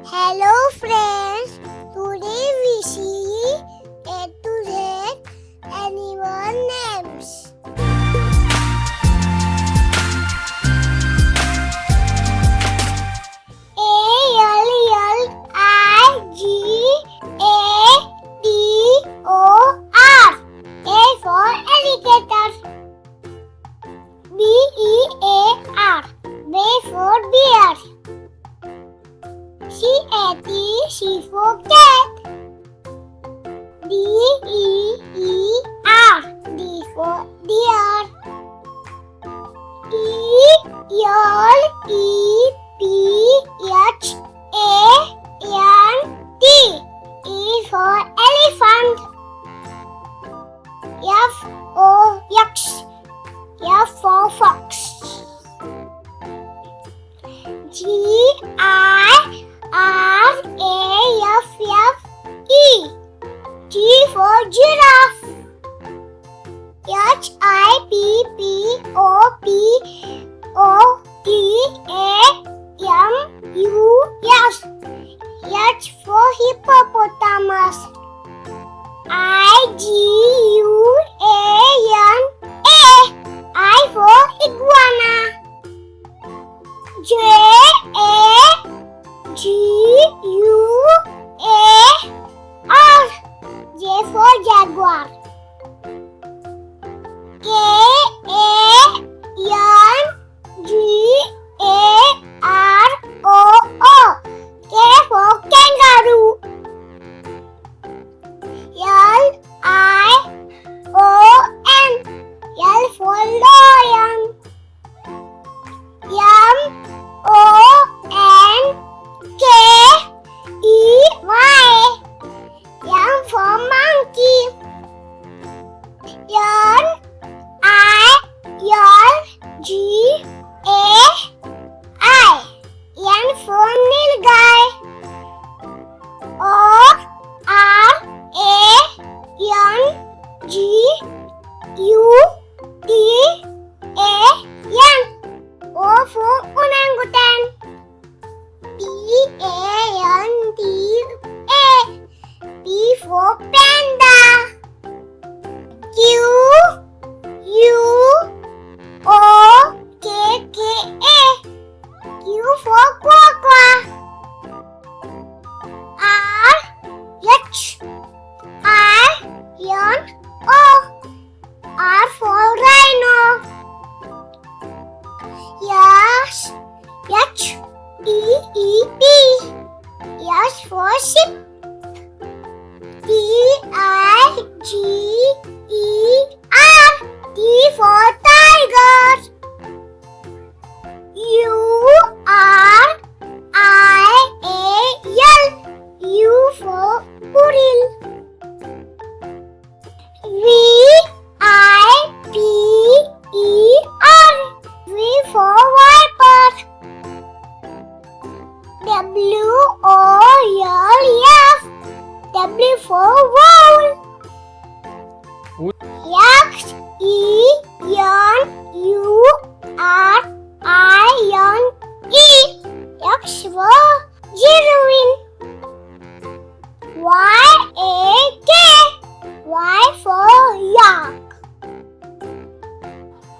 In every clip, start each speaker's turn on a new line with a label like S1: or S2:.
S1: Hello friends, today we see A to Z animal names. A-L-L-I-G-A-T-O-R. A for alligator. B-E-A-R. B for bear. C-A-T, C for cat. D-E-E-R, D for deer. E-L-E-P-H-A-N-T, E for elephant. F-O-X, F for fox. G-I-R-A-F-F-E, G for giraffe. H-I-P-P-O-P-O-T-A-M-U-S, H for hippopotamus. I-G-U-A-N-A, I for iguana. J-A-G-U-A-R, J for jaguar. K-A-N-G-A-R-O-O, K for kangaroo. L-I-O-N, L for lion. M-O-N-K-E-Y, M for monkey. N-I-N-G-A-I, N for nilgai. O-R-A-N-G-U-T-A-N, O for orangutan. P-A-N-D-A, P for panda. Q-U-O-K-K-A, Q for quagga. R-H-I-N-O, R for rhino. H-E-E-P, S for sheep. T-I-G-E-R, T for tiger. U-R-I-A-L, U for squirrel. V-I-P-E-R, V for viper. W-O-L-F, W for wool. X-E-N-U-R-I-N-E, X for genuine. Y-A-K, Y for yak.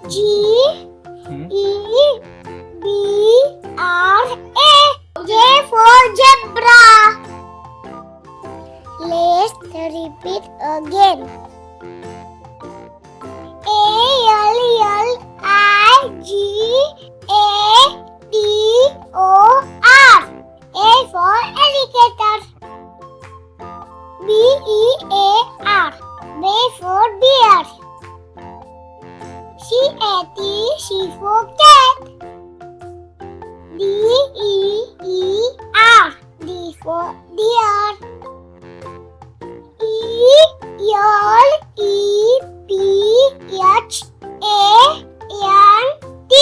S1: G-E-B-R-A, J for zebra. Let's repeat again. A-L-L-I-G-A-T-O-R, A for alligator. B-E-A-R, B for bear. C-A-T, C for cat. D-E-E-R, D for deer. E-L-E-P-H-A-N-T,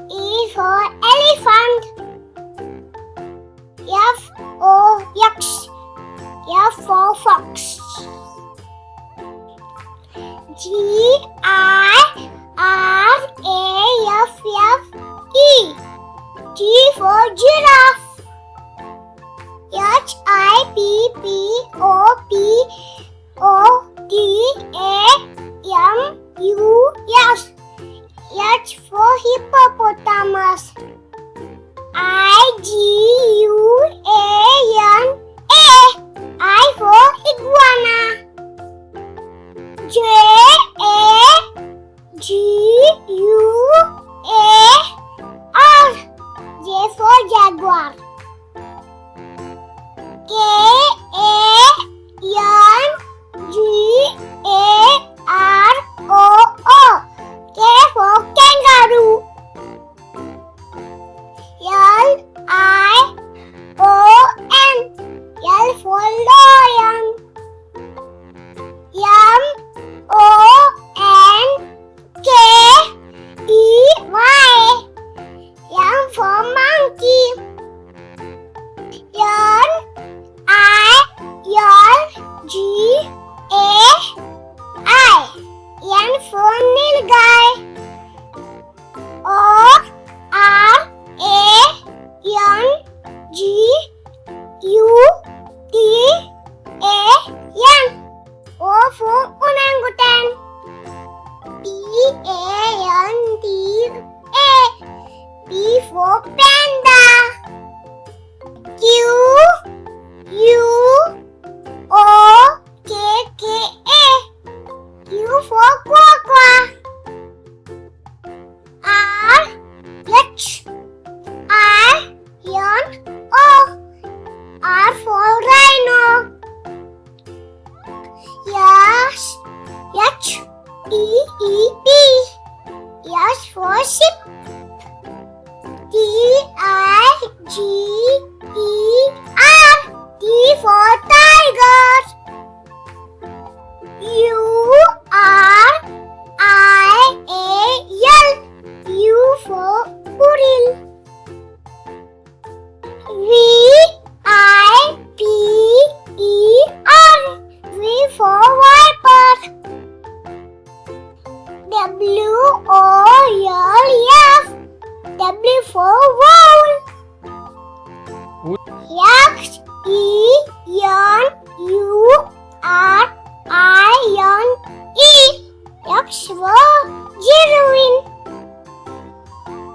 S1: E for elephant. F-O-X, F for fox. G-I-R-A-F-F-E, G for giraffe. P P O P O T A M U S. H for hippopotamus. I G U A N A. I for iguana. J A G U A R. J for jaguar. K A N G A R O O. K for kangaroo. L I O N. L for lion. M O N K E Y. M for monkey. N I N G A I. N for nilgai. O R A N G U T A N. O for orangutan. P A N D A. P for panda. Q U O K K A. Q for quagga. R H I N O. R for rhino. S H E E P. S for sheep. T I G E R. T for tiger. U R I A L. U for squirrel. V I P E R. V for viper. W O L F. W for wool. X E N U R I N E. X for genuine.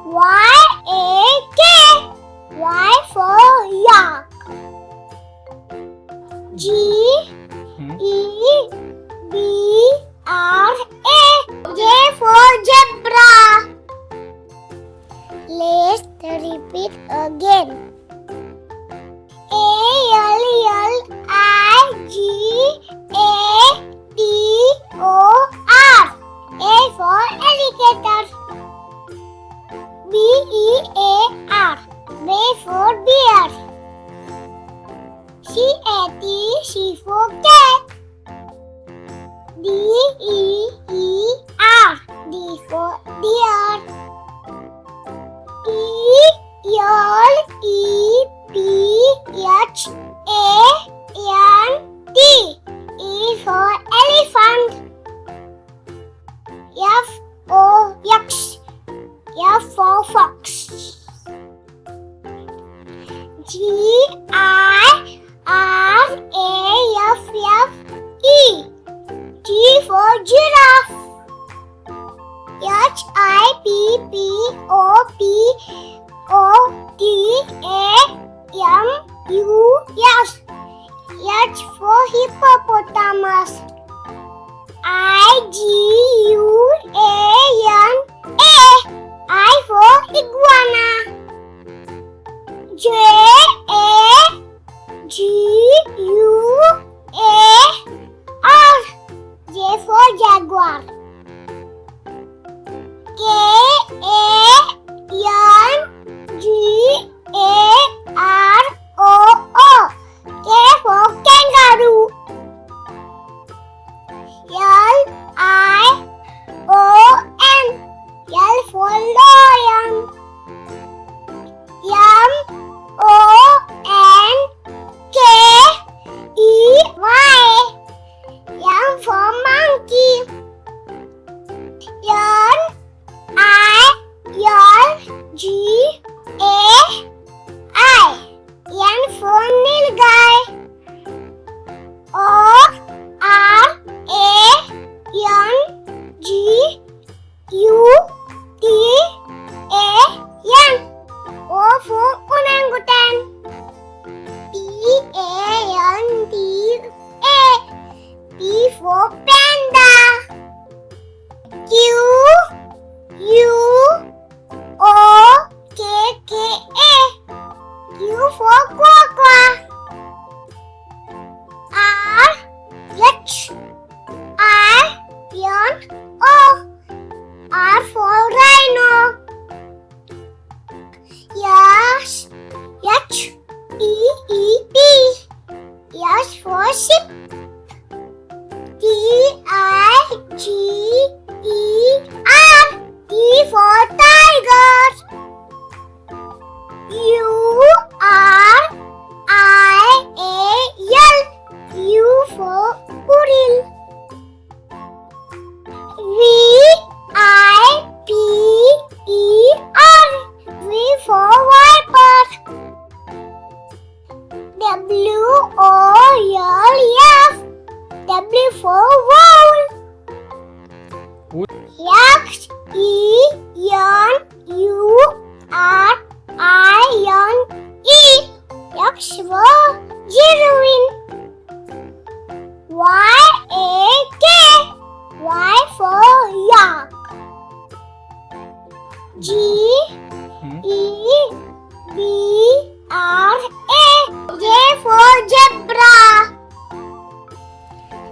S1: Y A K. Y for yak. G E B R A. J for zebra. Let's repeat again. A L L I G A T O R. A for alligator. B E A R. B for bear. C A T. C for cat. D E E R. D for deer. E L E P H A N T. E for elephant. F O X. F for fox. G I R A F F E. G for giraffe. H I P P O P O T A M U S. H for hippopotamus. I G U A N A. I for iguana. J A G U A R. J for jaguar. K A N G A R O O. K for kangaroo. L I O N. L for lion. M O P. S for ship. Tiger. T for tiger. Ural. U for Uril. Viper. V for viper. WOLF. W for wool. X X for heroine. Y for yak. J for zebra.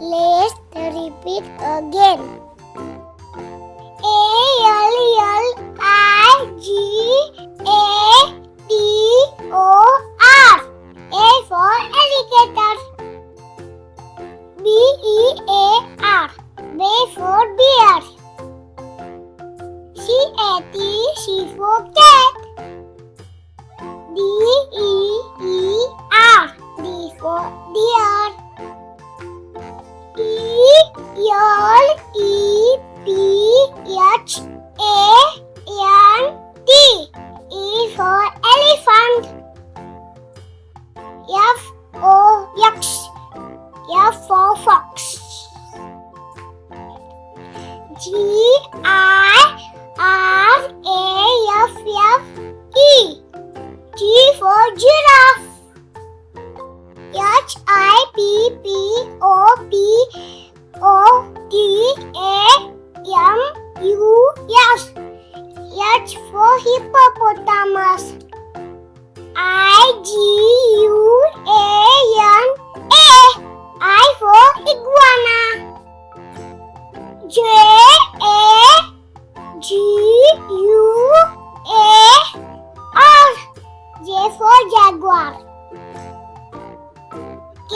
S1: Let's repeat again. ALLIGATOR. A for alligator. BEAR. B for bear. CAT. C for cat. DEER. D for deer. ELEPHANT. E for elephant. FOX. F for fox. GIRAFFE. G for giraffe. HIPPOTAMUS. H for hippopotamus. IGUANA. I for iguana. JAGUAR. J for jaguar. KANGAROO.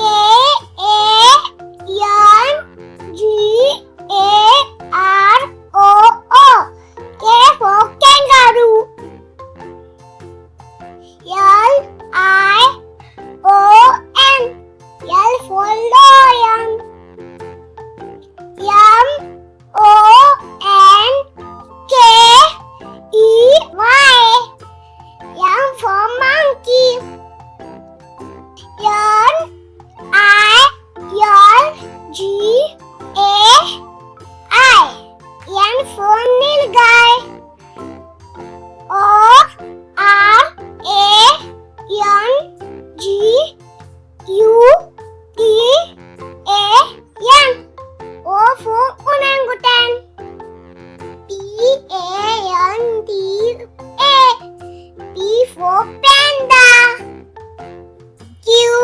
S1: K for kangaroo. LION. L for lion. MONKEY. M for monkey. NILGAI. N for nilgai. ORANGUTAN. O for orangutan. PANDA. P for panda. QUOKKA.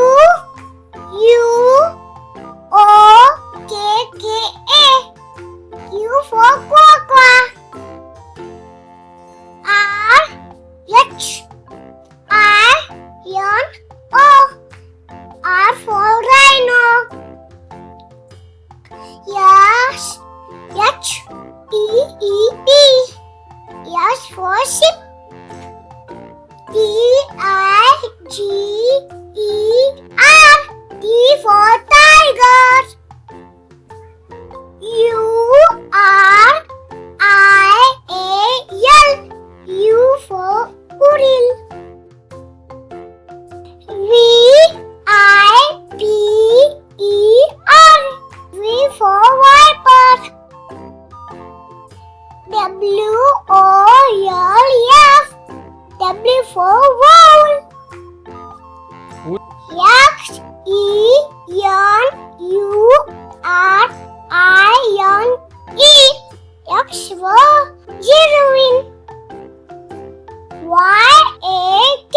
S1: Q for quagga. RHINO. R for rhino. SHEEP. S for ship. TIGER. T for tiger. URIAL. U for Uril. VIPER. V for viper. WOLF. W for wool. XENURINE. X for heroine. YAK.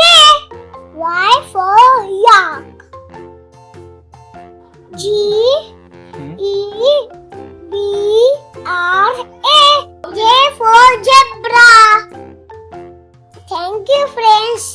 S1: Y for yak. GEBRA. J for zebra. Thank you, friends.